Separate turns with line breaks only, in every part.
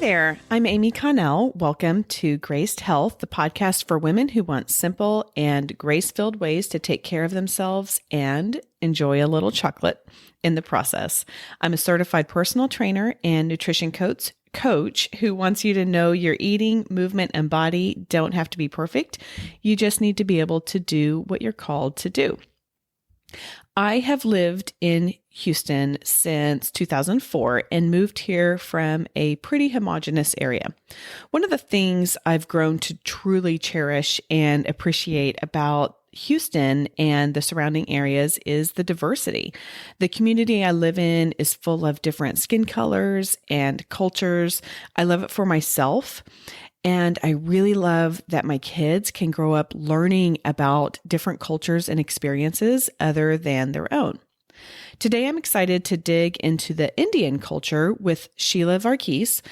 there. I'm Amy Connell. Welcome to Graced Health, the podcast for women who want simple and grace-filled ways to take care of themselves and enjoy a little chocolate in the process. I'm a certified personal trainer and nutrition coach who wants you to know your eating, movement, and body don't have to be perfect. You just need to be able to do what you're called to do. I have lived in Houston since 2004 and moved here from a pretty homogeneous area. One of the things I've grown to truly cherish and appreciate about Houston and the surrounding areas is the diversity. The community I live in is full of different skin colors and cultures. I love it for myself. And I really love that my kids can grow up learning about different cultures and experiences other than their own. Today, I'm excited to dig into the Indian culture with Sheila Varghese,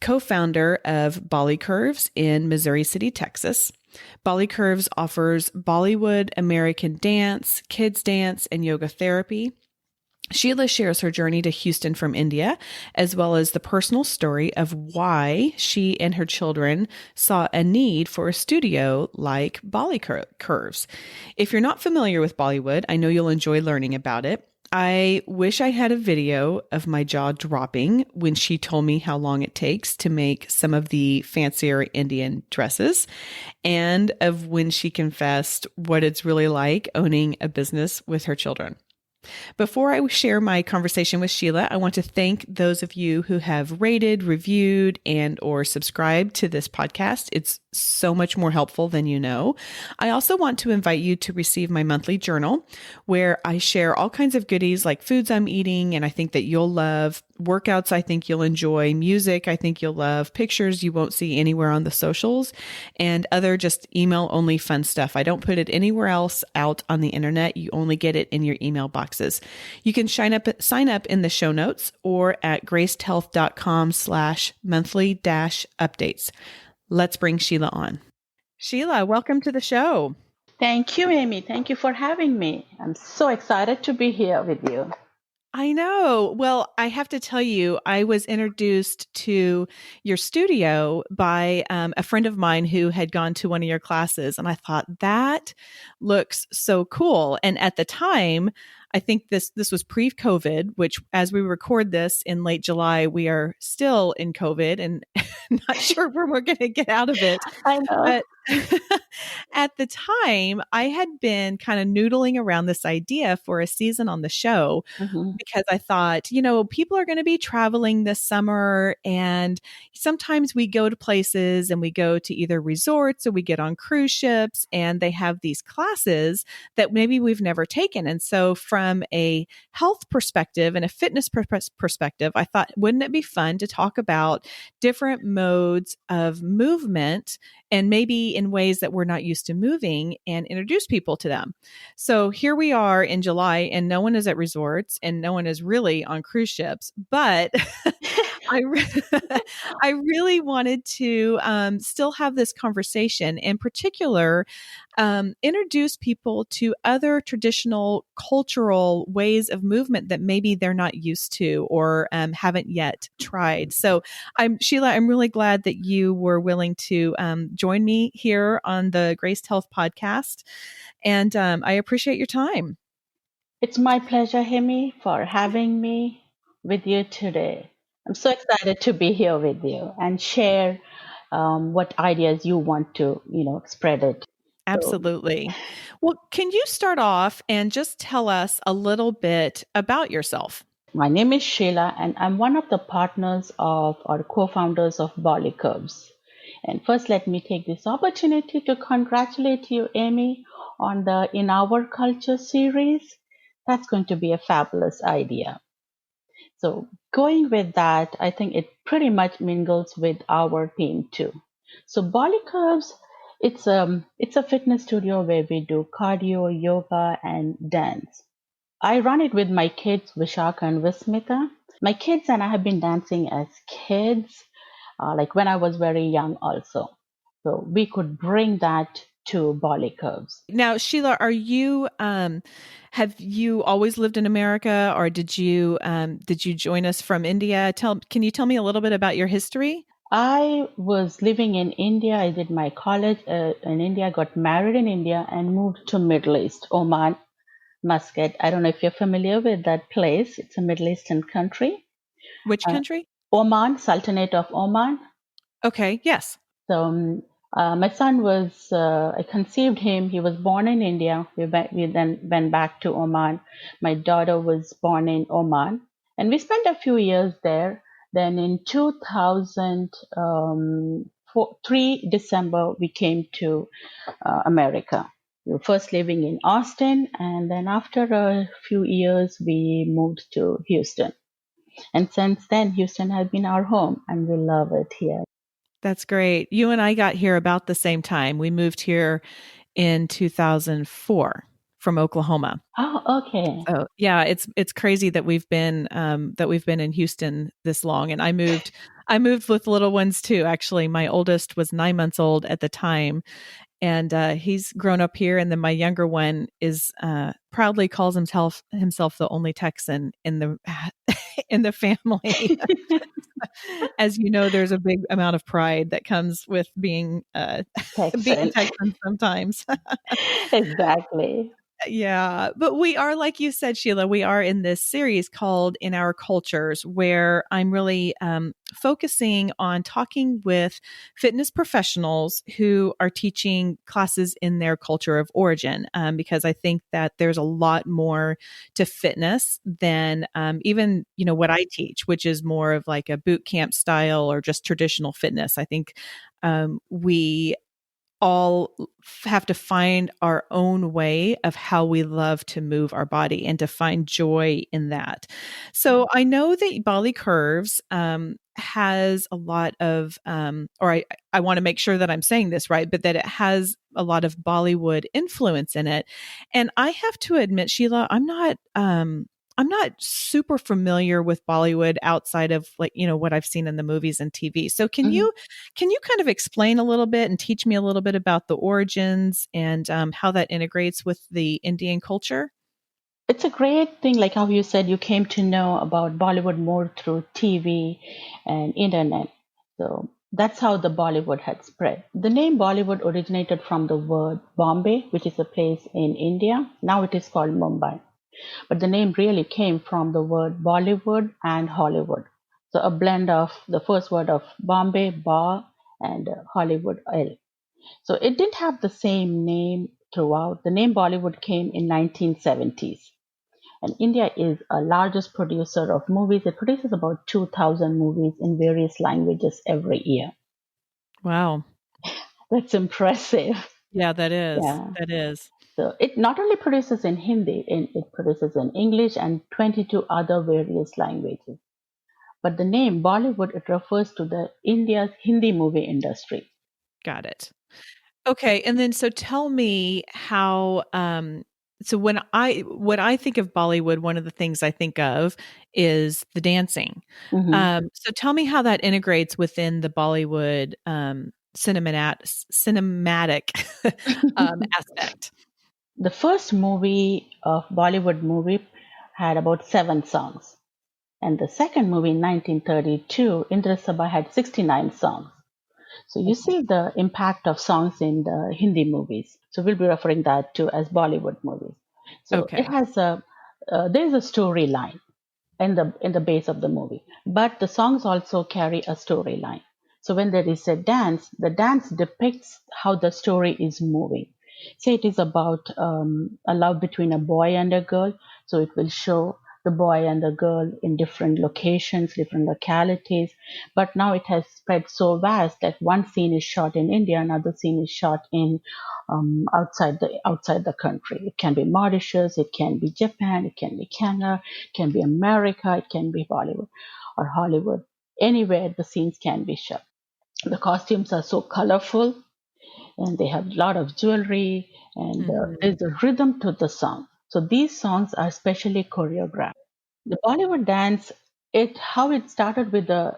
co-founder of Bollycurves in Missouri City, Texas. Bollycurves offers Bollywood-American dance, kids dance, and yoga therapy. Sheila shares her journey to Houston from India, as well as the personal story of why she and her children saw a need for a studio like Bollycurves. If you're not familiar with Bollywood, I know you'll enjoy learning about it. I wish I had a video of my jaw dropping when she told me how long it takes to make some of the fancier Indian dresses, and of when she confessed what it's really like owning a business with her children. Before I share my conversation with Sheila, I want to thank those of you who have rated, reviewed, and or subscribed to this podcast. It's so much more helpful than you know. I also want to invite you to receive my monthly journal where I share all kinds of goodies like foods I'm eating and I think that you'll love, workouts I think you'll enjoy, music I think you'll love, pictures you won't see anywhere on the socials, and other just email only fun stuff. I don't put it anywhere else out on the internet. You only get it in your email boxes. You can sign up in the show notes or at gracedhealth.com/monthly-updates. Let's bring Sheila on. Sheila, welcome to the show.
Thank you, Amy. Thank you for having me. I'm so excited to be here with you.
I know. Well, I have to tell you, I was introduced to your studio by a friend of mine who had gone to one of your classes, and I thought that looks so cool. And at the time, I think this was pre-COVID, which as we record this in late July, we are still in COVID and not sure when we're going to get out of it.
I know.
But at the time, I had been kind of noodling around this idea for a season on the show because I thought, people are going to be traveling this summer, and sometimes we go to places and we go to either resorts or we get on cruise ships and they have these classes that maybe we've never taken. And so from a health perspective and a fitness perspective, I thought, wouldn't it be fun to talk about different modes of movement and maybe in ways that we're not used to moving and introduce people to them. So here we are in July and no one is at resorts and no one is really on cruise ships, but I really wanted to still have this conversation, in particular, introduce people to other traditional cultural ways of movement that maybe they're not used to or haven't yet tried. So Sheila, I'm really glad that you were willing to join me here on the Graced Health podcast. And I appreciate your time.
It's my pleasure, Amy, for having me with you today. I'm so excited to be here with you and share what ideas you want to, spread it.
Absolutely. Well, can you start off and just tell us a little bit about yourself?
My name is Sheila, and I'm one of the partners of or co-founders of Bollycurves. And first, let me take this opportunity to congratulate you, Amy, on the In Our Culture series. That's going to be a fabulous idea. So going with that, I think it pretty much mingles with our theme too. So Bollycurves, it's a fitness studio where we do cardio, yoga, and dance. I run it with my kids, Vishaka and Vismita. My kids and I have been dancing as kids, like when I was very young also. So we could bring that to Bollycurves.
Now, Sheila, are you have you always lived in America, or did you join us from India? Can you tell me a little bit about your history?
I was living in India. I did my college in India, got married in India, and moved to Middle East, Oman, Muscat. I don't know if you're familiar with that place. It's a Middle Eastern country.
Which
Uh,
country?
Oman, Sultanate of Oman.
Okay, yes.
So my son was, I conceived him. He was born in India. We then went back to Oman. My daughter was born in Oman. And we spent a few years there. Then in 2003 December, we came to America. We were first living in Austin. And then after a few years, we moved to Houston. And since then, Houston has been our home and we love it here.
That's great. You and I got here about the same time. We moved here in 2004 from Oklahoma.
Oh, okay.
So yeah, it's crazy that we've been in Houston this long. And I moved with little ones too. Actually, my oldest was 9 months old at the time, and he's grown up here. And then my younger one is proudly calls himself the only Texan in the in the family. As you know, there's a big amount of pride that comes with being being
Texan.
Texan sometimes.
Exactly.
Yeah, but we are, like you said, Sheila, we are in this series called In Our Cultures, where I'm really focusing on talking with fitness professionals who are teaching classes in their culture of origin, because I think that there's a lot more to fitness than even, what I teach, which is more of like a boot camp style or just traditional fitness. I think we all have to find our own way of how we love to move our body and to find joy in that. So I know that Bollycurves has a lot of, I want to make sure that I'm saying this right, but that it has a lot of Bollywood influence in it. And I have to admit, Sheila, I'm not super familiar with Bollywood outside of like, what I've seen in the movies and TV. So
Mhm.
can you kind of explain a little bit and teach me a little bit about the origins and how that integrates with the Indian culture?
It's a great thing, like how you said you came to know about Bollywood more through TV and internet. So that's how the Bollywood had spread. The name Bollywood originated from the word Bombay, which is a place in India. Now it is called Mumbai. But the name really came from the word Bollywood and Hollywood. So a blend of the first word of Bombay, Ba, and Hollywood, L. So it didn't have the same name throughout. The name Bollywood came in 1970s. And India is a largest producer of movies. It produces about 2,000 movies in various languages every year.
Wow.
That's impressive.
Yeah, that is.
Yeah.
That is.
So it not only produces in Hindi, it produces in English and 22 other various languages. But the name Bollywood, it refers to the India's Hindi movie industry.
Got it. Okay, and then so tell me how so when I think of Bollywood, one of the things I think of is the dancing.
Mhm.
So tell me how that integrates within the Bollywood cinematic aspect.
The first movie of Bollywood movie had about 7 songs. And the second movie in 1932, Indra Sabha, had 69 songs. So you see the impact of songs in the Hindi movies. So we'll be referring that to as Bollywood movies. So it
Okay.
has there's a storyline in the base of the movie, but the songs also carry a storyline. So when there is a dance, the dance depicts how the story is moving. Say it is about a love between a boy and a girl, so it will show the boy and the girl in different locations, different localities. But now it has spread so vast that one scene is shot in India, another scene is shot in outside the country. It can be Mauritius, it can be Japan, it can be Canada, it can be America, it can be Bollywood or Hollywood. Anywhere the scenes can be shot. The costumes are so colorful and they have a lot of jewelry and
Mhm.
there's a rhythm to the song. So these songs are specially choreographed. The Bollywood dance, it how it started with the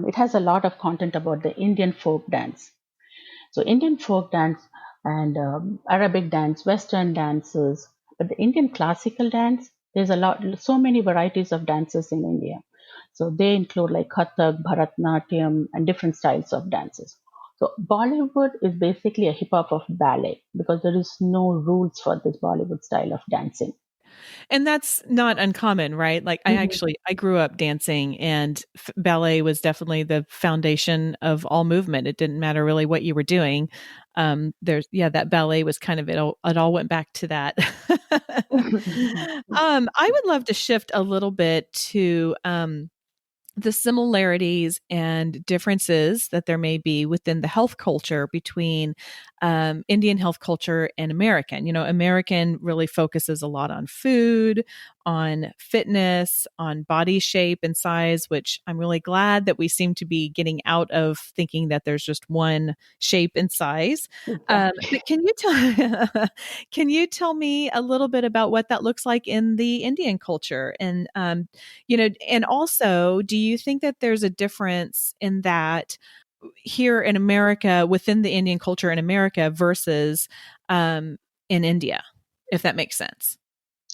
it has a lot of content about the Indian folk dance. So Indian folk dance and Arabic dance, Western dances, but the Indian classical dance, there's a lot, so many varieties of dances in India. So they include like Kathak, Bharatanatyam, and different styles of dances. So Bollywood is basically a hip hop of ballet because there is no rules for this Bollywood style of dancing.
And that's not uncommon, right? Like
Mhm.
I grew up dancing, and ballet was definitely the foundation of all movement. It didn't matter really what you were doing. That ballet was kind of it all went back to that. I would love to shift a little bit to the similarities and differences that there may be within the health culture between Indian health culture and American. You know, American really focuses a lot on food, on fitness, on body shape and size, which I'm really glad that we seem to be getting out of thinking that there's just one shape and size.
Exactly.
But can you tell me a little bit about what that looks like in the Indian culture and and also, do you think that there's a difference in that here in America, within the Indian culture in America versus um, in India, if that makes sense?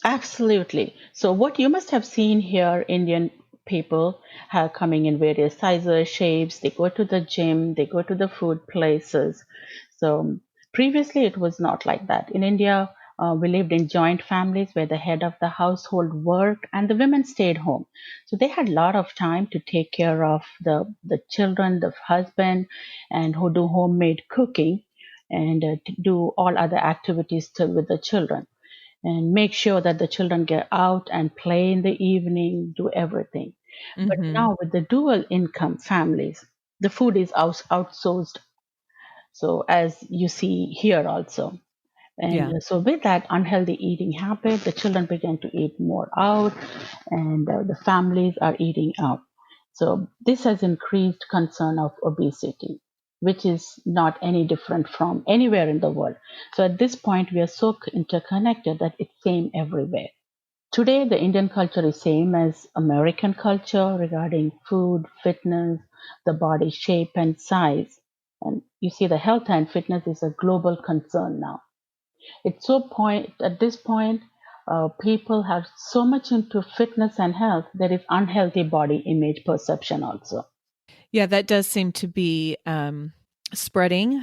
Absolutely. So, what you must have seen here, Indian people have coming in various sizes, shapes. They go to the gym, they go to the food places. So, previously it was not like that. In India, we lived in joint families where the head of the household worked and the women stayed home. So, they had a lot of time to take care of the children, the husband, and who do homemade cooking and to do all other activities still with the children and make sure that the children get out and play in the evening, do everything. But
Hmm.
now with the dual income families, the food is outsourced. So as you see here also. And
Yeah.
so with that unhealthy eating habit, the children begin to eat more out and the families are eating out. So this has increased concern of obesity, which is not any different from anywhere in the world. So at this point, we are so interconnected that it's same everywhere. Today, the Indian culture is same as American culture regarding food, fitness, the body shape and size. And you see, the health and fitness is a global concern now. It's so point at this point, people have so much into fitness and health. There is unhealthy body image perception also.
Yeah, that does seem to be spreading,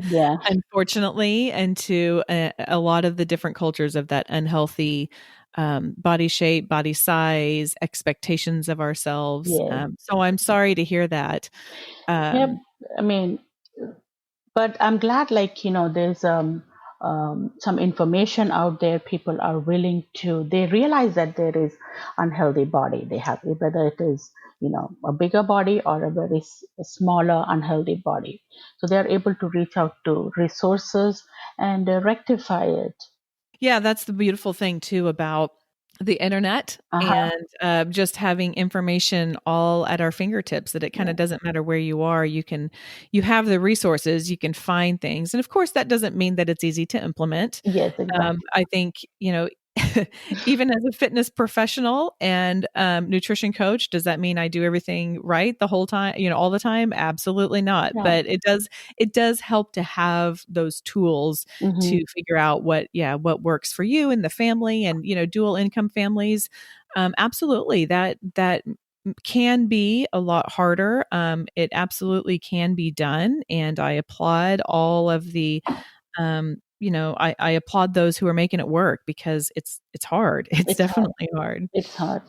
Yeah.
unfortunately, into a lot of the different cultures of that unhealthy body shape, body size, expectations of ourselves.
Yes.
So I'm sorry to hear that.
Yep.
Um,
I mean, but I'm glad, like, there's some information out there. People are willing to, they realize that there is unhealthy body they have, whether it is, a bigger body or a very smaller unhealthy body. So they're able to reach out to resources and rectify it.
Yeah, that's the beautiful thing too about the internet
Uh-huh.
and just having information all at our fingertips, that it kind of
Yeah.
doesn't matter where you are. You have the resources, you can find things. And of course, that doesn't mean that it's easy to implement.
Yes, exactly.
I think, even as a fitness professional and nutrition coach, does that mean I do everything right the whole time, all the time? Absolutely not.
No.
But it does help to have those tools
Hmm.
to figure out what works for you and the family, and dual income families. Absolutely, that can be a lot harder. It absolutely can be done, and I applaud all of the I applaud those who are making it work, because it's hard. It's
It's hard.
definitely hard.
It's hard.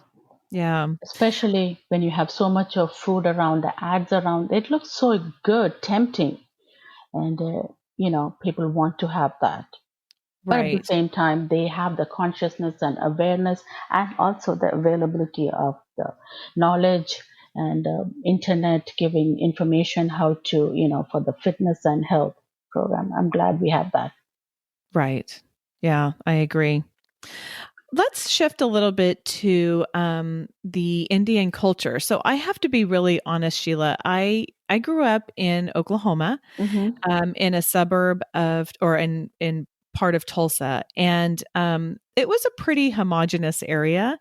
Yeah.
Especially when you have so much of food around, the ads around, it looks so good, tempting, and people want to have that. But at the
Right.
same time, they have the consciousness and awareness, and also the availability of the knowledge and internet giving information how to, for the fitness and health program. I'm glad we have that.
Right. Yeah, I agree. Let's shift a little bit to the Indian culture. So I have to be really honest, Sheila. I grew up in Oklahoma,
Hmm.
in a suburb of, or in part of Tulsa, and it was a pretty homogenous area,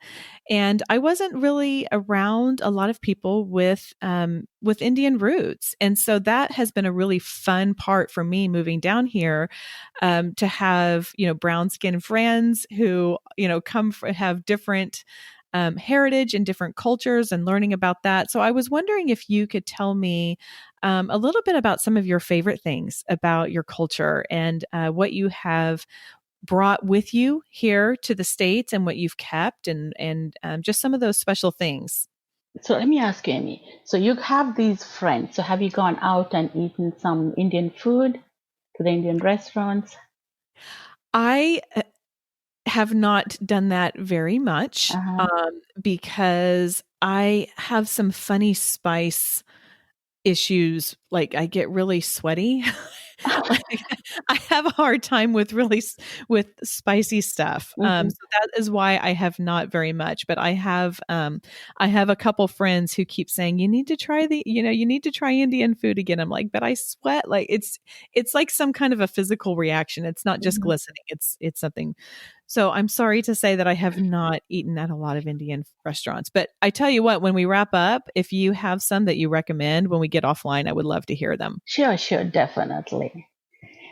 and I wasn't really around a lot of people with Indian roots, and so that has been a really fun part for me moving down here, to have brown skinned friends who have different heritage and different cultures and learning about that. So I was wondering if you could tell me a little bit about some of your favorite things about your culture and what you have brought with you here to the States and what you've kept and just some of those special things.
So let me ask you, Amy. So you have these friends. So have you gone out and eaten some Indian food to the Indian restaurants?
I have not done that very much
Uh-huh.
because I have some funny spice issues. Like I get really sweaty. Like I have a hard time with with spicy stuff.
Hmm.
So that is why I have not very much, but I have a couple friends who keep saying you need to try you need to try Indian food again. I'm like, but I sweat. Like it's like some kind of a physical reaction. It's not just
Hmm.
glistening. It's something. So I'm sorry to say that I have not eaten at a lot of Indian restaurants, but I tell you what, when we wrap up, if you have some that you recommend when we get offline, I would love to hear them.
Sure, sure, definitely.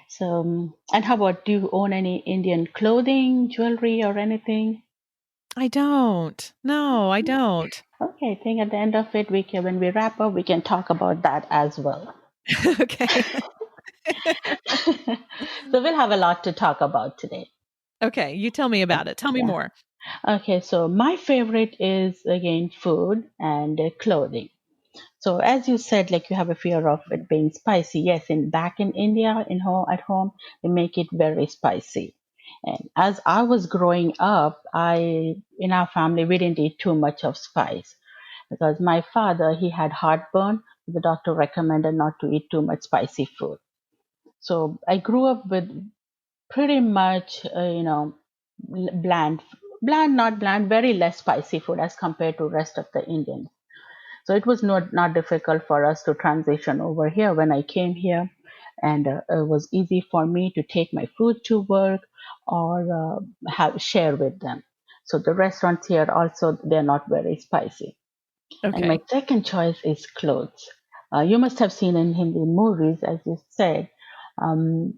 So, and how about, do you own any Indian clothing, jewelry, or anything?
I don't. No, I don't.
Okay, I think at the end of it, when we wrap up, we can talk about that as well.
Okay.
So we'll have a lot to talk about today.
Okay, you tell me about it. Tell me
Yeah.
more.
Okay, so my favorite is again food and clothing. So as you said, like you have a fear of it being spicy. Yes, in back in India, at home, they make it very spicy. And as I was growing up, I in our family we didn't eat too much of spice because my father he had heartburn. The doctor recommended not to eat too much spicy food. So I grew up with pretty much bland, not bland, very less spicy food as compared to rest of the Indians. So it was not difficult for us to transition over here when I came here, and it was easy for me to take my food to work or have share with them. So the restaurants here also they're not very spicy. And my
Okay.
second choice is clothes. You must have seen in Hindi movies, as you said. Um,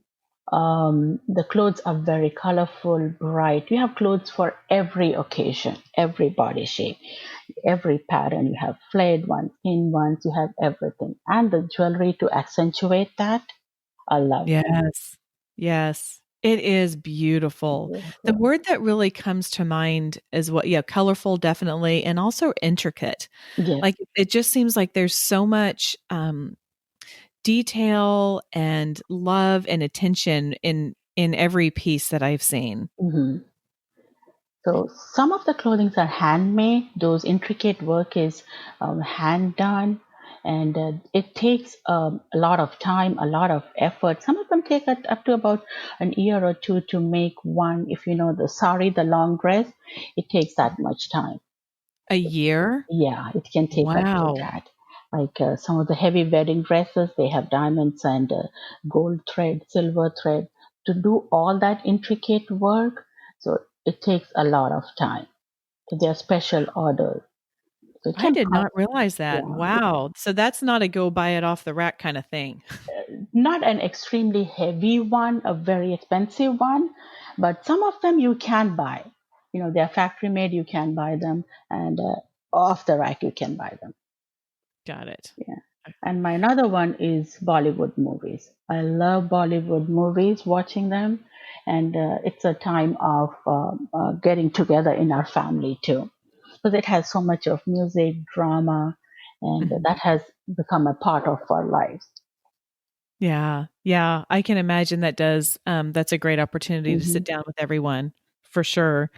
the clothes are very colorful, bright. You have clothes for every occasion, every body shape, every pattern. You have flared ones, in ones, you have everything. And the jewelry to accentuate that, I love them.
Yes. Yes. It is beautiful. The
Beautiful.
word that really comes to mind is yeah, colorful, definitely, and also intricate.
Yes.
Like it just seems like there's so much detail and love and attention in every piece that I've seen.
Hmm. So some of the clothings are handmade. Those intricate work is hand done, and it takes a lot of time, a lot of effort. Some of them take up to about an year or two to make one. If you know the sari, the long dress, it takes that much time.
A year?
Yeah, it can take up to
Wow.
that. Like some of the heavy wedding dresses, they have diamonds and gold thread, silver thread to do all that intricate work. So it takes a lot of time. So they are special orders. So it
I
can
did
cost,
not realize that.
yeah,
Wow. So that's not a go buy it off the rack kind of thing.
not an extremely heavy one, a very expensive one, but some of them you can buy. You know, they're factory made, you can buy them, and off the rack you can buy them.
Got it.
Yeah. And my another one is Bollywood movies. I love Bollywood movies, watching them, and it's a time of getting together in our family too, because it has so much of music, drama, and
Mhm.
that has become a part of our lives.
Yeah. Yeah. I can imagine that's a great opportunity to
Hmm.
sit down with everyone for sure.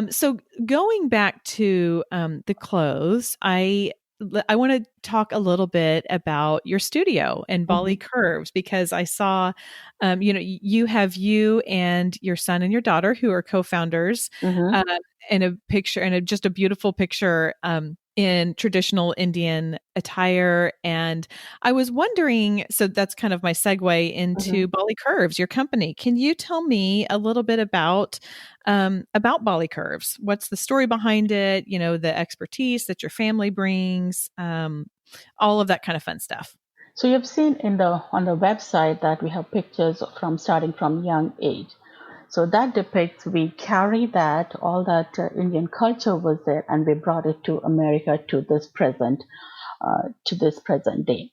So going back to the clothes, I want to talk a little bit about your studio and
Hmm.
Bali Curves because I saw, you have you and your son and your daughter who are co-founders,
Hmm.
uh, in a picture and just a beautiful picture in traditional Indian attire. And I was wondering, so that's kind of my segue
Hmm.
into Bali Curves, your company. Can you tell me a little bit about Bollycurves? What's the story behind it? You know, the expertise that your family brings, all of that kind of fun stuff.
So you've seen in the on the website that we have pictures from starting from young age. So that depicts, we carry that, all that Indian culture was there, and we brought it to America to this present day.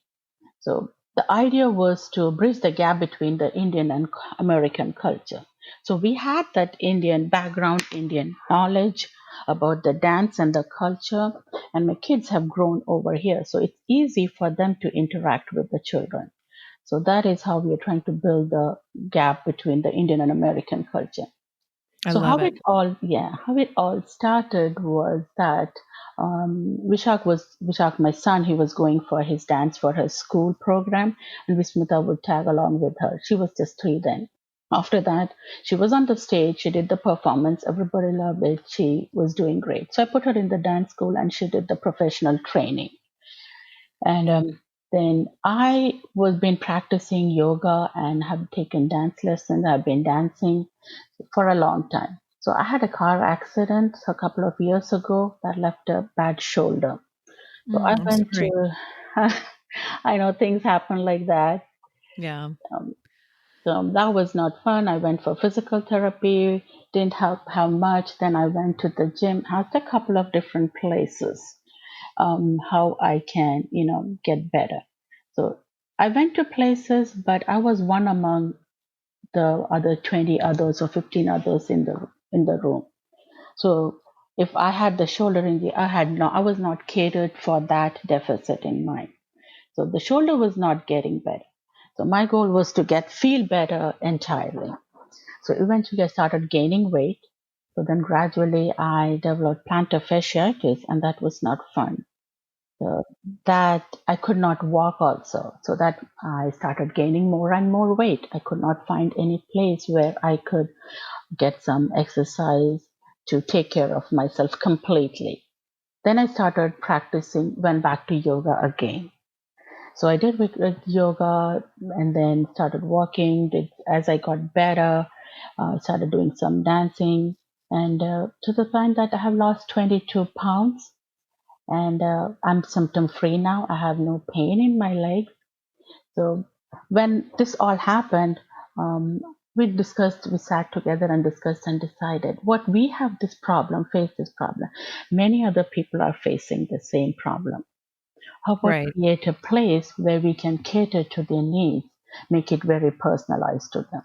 So the idea was to bridge the gap between the Indian and American culture. So we had that Indian background, Indian knowledge about the dance and the culture, and my kids have grown over here. So it's easy for them to interact with the children. So that is how we are trying to build the gap between the Indian and American culture.
I
So
love it.
how it all started was that Vishak, my son, he was going for his dance for her school program, and Vismita would tag along with her. She was just 3 then. After that, she was on the stage. She did the performance. Everybody loved it. She was doing great. So I put her in the dance school, and she did the professional training. And then I was been practicing yoga and have taken dance lessons. I've been dancing for a long time. So I had a car accident a couple of years ago that left a bad shoulder. So I
I'm
went
sorry.
to, I know things happen like that.
Yeah.
Um, so that was not fun. I went for physical therapy, didn't help how much. Then I went to the gym, asked a couple of different places how I can, get better. So I went to places, but I was one among the other 20 others or 15 others in the room. So if I had the shoulder injury, I was not catered for that deficit in mind. So the shoulder was not getting better. So my goal was to feel better entirely. So eventually I started gaining weight. So then gradually I developed plantar fasciitis, and that was not fun. So that I could not walk also. So that I started gaining more and more weight. I could not find any place where I could get some exercise to take care of myself completely. Then I started practicing, went back to yoga again. So I did yoga and then started walking. As I got better, started doing some dancing, and to the point that I have lost 22 pounds, and I'm symptom free now. I have no pain in my legs. So when this all happened, um, we sat together and discussed and decided what we have face this problem. Many other people are facing the same problem. How about
Right.
create a place where we can cater to their needs, make it very personalized to them?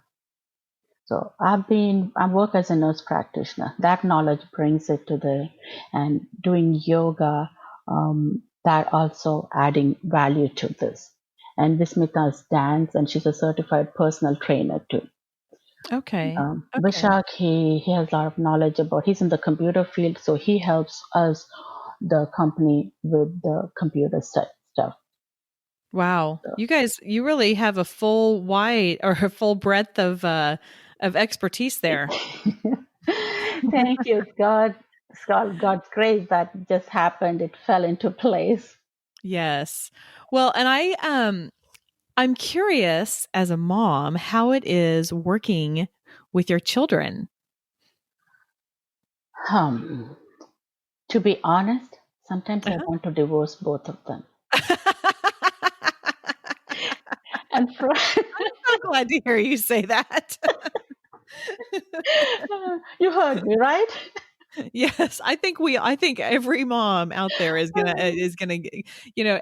So I work as a nurse practitioner. That knowledge brings it to and doing yoga, that also adding value to this. And Vismita's dance, and she's a certified personal trainer too.
Okay. Okay.
Vishak, he has a lot of knowledge he's in the computer field, so he helps us, the company, with the computer stuff.
Wow.
So,
You guys, you really have a full wide or a full breadth of expertise there.
thank you, God. God's grace that just happened. It fell into place.
Yes. Well, and I'm curious as a mom how it is working with your children.
Um, to be honest, sometimes I
Uh-huh.
want to divorce both of them. And
I'm so glad to hear you say that.
you heard me, right?
Yes, I think every mom out there is gonna,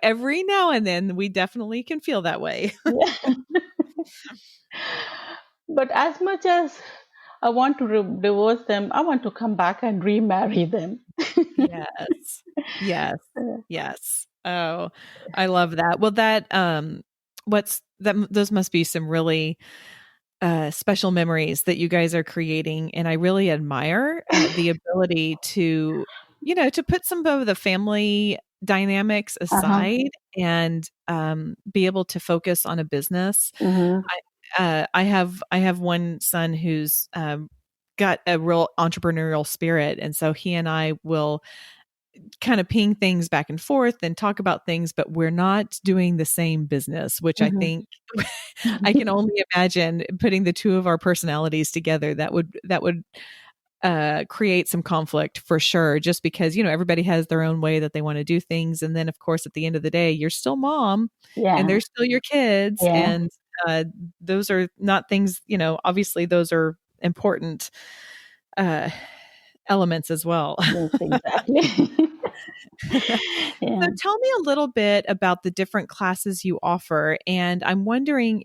every now and then we definitely can feel that way.
Yeah. But as much as I want to divorce them, I want to come back and remarry them.
Yes. Yes. Yes. Oh, I love that. Well, those must be some really special memories that you guys are creating, and I really admire the ability to, to put some of the family dynamics
Uh-huh.
aside and be able to focus on a business.
Mm-hmm.
I have one son who's got a real entrepreneurial spirit, and so he and I will kind of ping things back and forth and talk about things, but we're not doing the same business, which I
Mm-hmm.
think I can only imagine putting the two of our personalities together. That would create some conflict for sure, just because, everybody has their own way that they want to do things. And then, of course, at the end of the day, you're still mom and
Yeah.
they're still your kids.
Yeah.
And those are not things, obviously, those are important uh, elements as well.
Yes, exactly.
So
Yeah.
tell me a little bit about the different classes you offer. And I'm wondering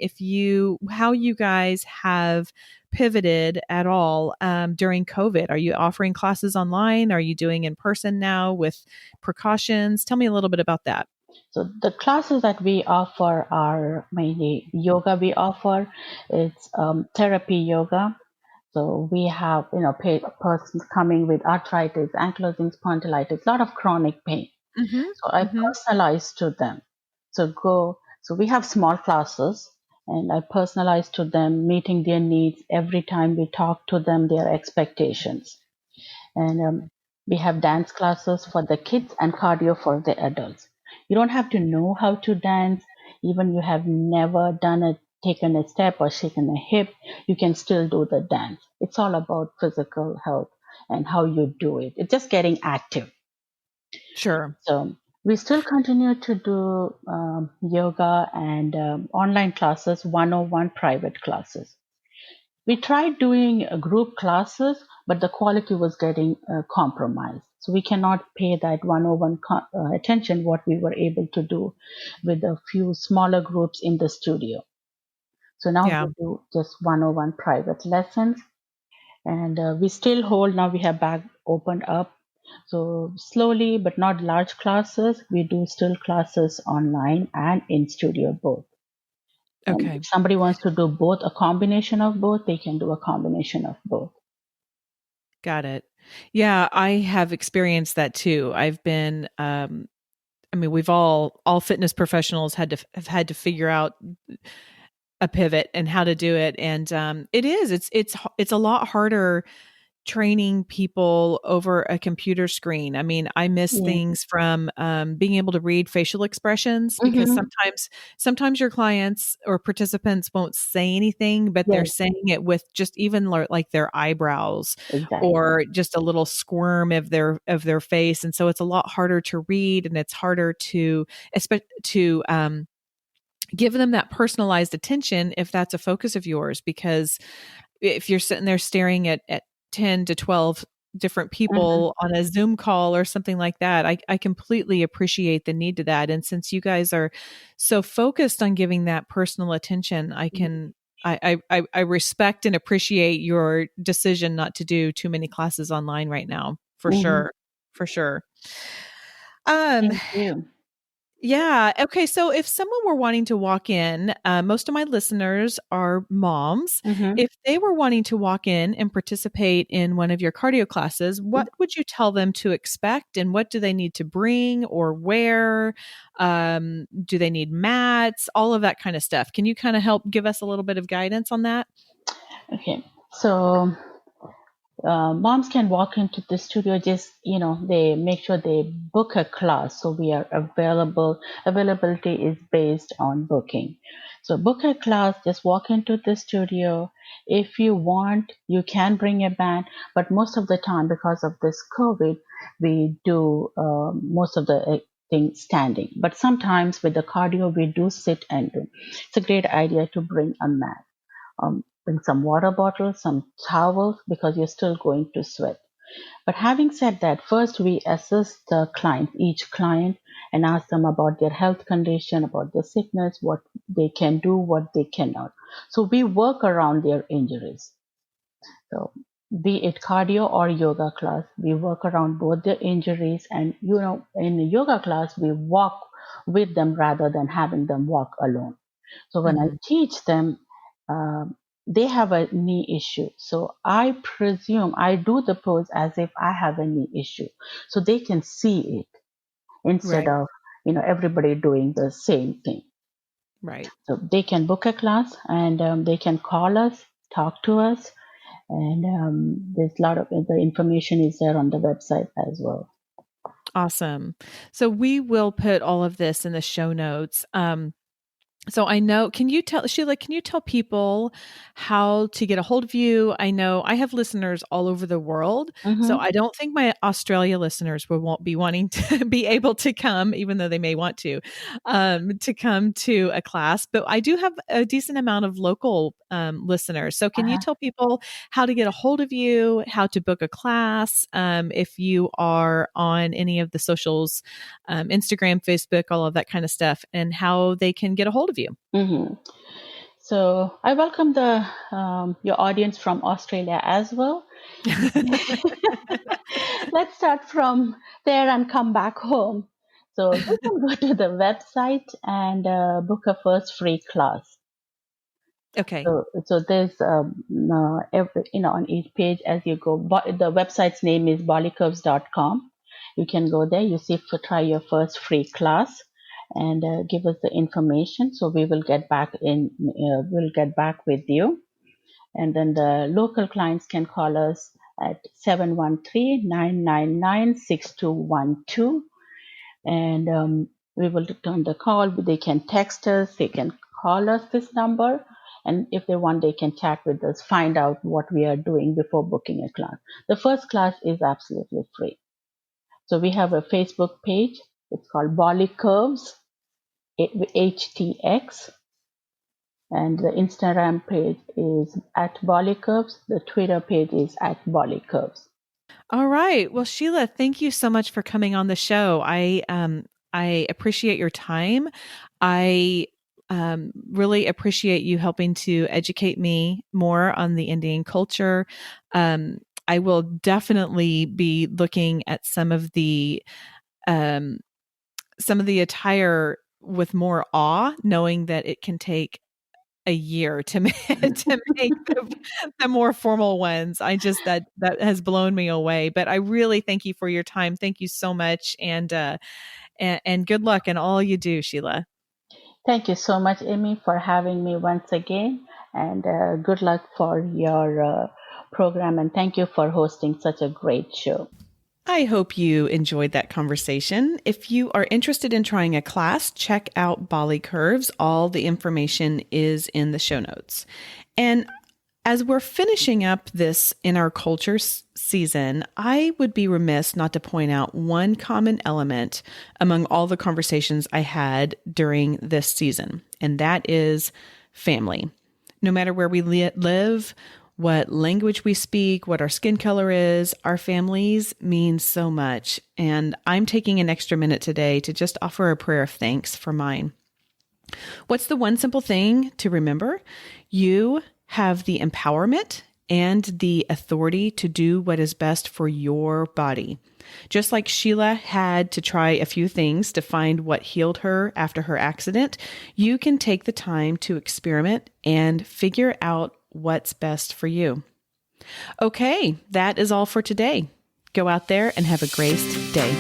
how you guys have pivoted at all during COVID. Are you offering classes online? Are you doing in person now with precautions? Tell me a little bit about that.
So the classes that we offer are mainly yoga. We offer it's therapy yoga. So we have persons coming with arthritis, ankylosing spondylitis, a lot of chronic pain.
Hmm.
So I
Hmm.
personalize to them. So we have small classes and I personalize to them, meeting their needs every time we talk to them, their expectations. And we have dance classes for the kids and cardio for the adults. You don't have to know how to dance, even you have never taken a step or shaken a hip, you can still do the dance. It's all about physical health and how you do it. It's just getting active.
Sure.
So we still continue to do yoga and online classes, 101 private classes. We tried doing group classes, but the quality was getting compromised. So we cannot pay that 101 attention what we were able to do with a few smaller groups in the studio. So now
Yeah.
we do just 101 private lessons, and we still hold. Now we have back opened up, so slowly but not large classes. We do still classes online and in studio both. And
Okay.
if somebody wants to do both, a combination of both, they can do a combination of both.
Got it. Yeah, I have experienced that too. I've been I mean, we've all fitness professionals have had to figure out a pivot and how to do it. And it's a lot harder training people over a computer screen. I mean, I miss
Yeah.
things from being able to read facial expressions because
Mm-hmm.
sometimes your clients or participants won't say anything, but they're
Yes,
saying it with just even like their eyebrows
exactly.
or just a little squirm of their face, and so it's a lot harder to read and it's harder to give them that personalized attention if that's a focus of yours, because if you're sitting there staring at 10 to 12 different
Mm-hmm.
people on a Zoom call or something like that, I completely appreciate the need to that. And since you guys are so focused on giving that personal attention, I respect and appreciate your decision not to do too many classes online right now, for
Mm-hmm.
sure. For sure. Um,
Thank you.
yeah. Okay. So if someone were wanting to walk in, most of my listeners are moms.
Mm-hmm.
If they were wanting to walk in and participate in one of your cardio classes, what would you tell them to expect and what do they need to bring or wear? Do they need mats? All of that kind of stuff. Can you kind of help give us a little bit of guidance on that?
Okay. So moms can walk into the studio, just they make sure they book a class, so we are availability is based on booking. So book a class, just walk into the studio. If you want, you can bring a band, but most of the time, because of this COVID, we do most of the things standing, but sometimes with the cardio we do sit and do. It's a great idea to bring a mat. Bring some water bottles, some towels, because you're still going to sweat. But having said that, first we assess the client, each client, and ask them about their health condition, about their sickness, what they can do, what they cannot. So we work around their injuries. So be it cardio or yoga class, we work around both their injuries. And in a yoga class, we walk with them rather than having them walk alone. So when I
Hmm.
teach them, they have a knee issue. So I presume I do the pose as if I have a knee issue, so they can see it instead
Right.
of everybody doing the same thing.
Right.
So they can book a class and they can call us, talk to us, and there's a lot of the information is there on the website as well.
Awesome. So we will put all of this in the show notes. So I know, can you tell, Sheila, can you tell people how to get a hold of you? I know I have listeners all over the world. So
Mm-hmm.
I don't think my Australia listeners won't be wanting to be able to come, even though they may want to come to a class. But I do have a decent amount of local listeners. So can you
Uh-huh.
tell people how to get a hold of you, how to book a class, if you are on any of the socials, Instagram, Facebook, all of that kind of stuff, and how they can get a hold of you.
Mm-hmm. So I welcome the your audience from Australia as well. Let's start from there and come back home. So you can go to the website and book a first free class.
Okay.
So there's every on each page as you go. The website's name is bollycurves.com. You can go there. You see for try your first free class and give us the information. So we will get back in. We'll get back with you, and then the local clients can call us at 713-999-6212, and we will return the call. They can text us, they can call us this number, and if they want, they can chat with us, find out what we are doing before booking a class. The first class is absolutely free. So we have a Facebook page. It's called Bollycurves HTX, and the Instagram page is at Bollycurves. The Twitter page is at Bollycurves.
All right. Well, Sheila, thank you so much for coming on the show. I appreciate your time. I really appreciate you helping to educate me more on the Indian culture. I will definitely be looking at um, some of the attire with more awe, knowing that it can take a year to to make the more formal ones. I just that has blown me away. But I really thank you for your time. Thank you so much, and good luck in all you do, Sheila.
Thank you so much, Amy, for having me once again, and good luck for your program. And thank you for hosting such a great show.
I hope you enjoyed that conversation. If you are interested in trying a class, check out Bollycurves. All the information is in the show notes. And as we're finishing up this in our culture season, I would be remiss not to point out one common element among all the conversations I had during this season, and that is family. No matter where we live, what language we speak, what our skin color is, our families mean so much. And I'm taking an extra minute today to just offer a prayer of thanks for mine. What's the one simple thing to remember? You have the empowerment and the authority to do what is best for your body. Just like Sheila had to try a few things to find what healed her after her accident, you can take the time to experiment and figure out what's best for you. Okay, that is all for today. Go out there and have a graced day.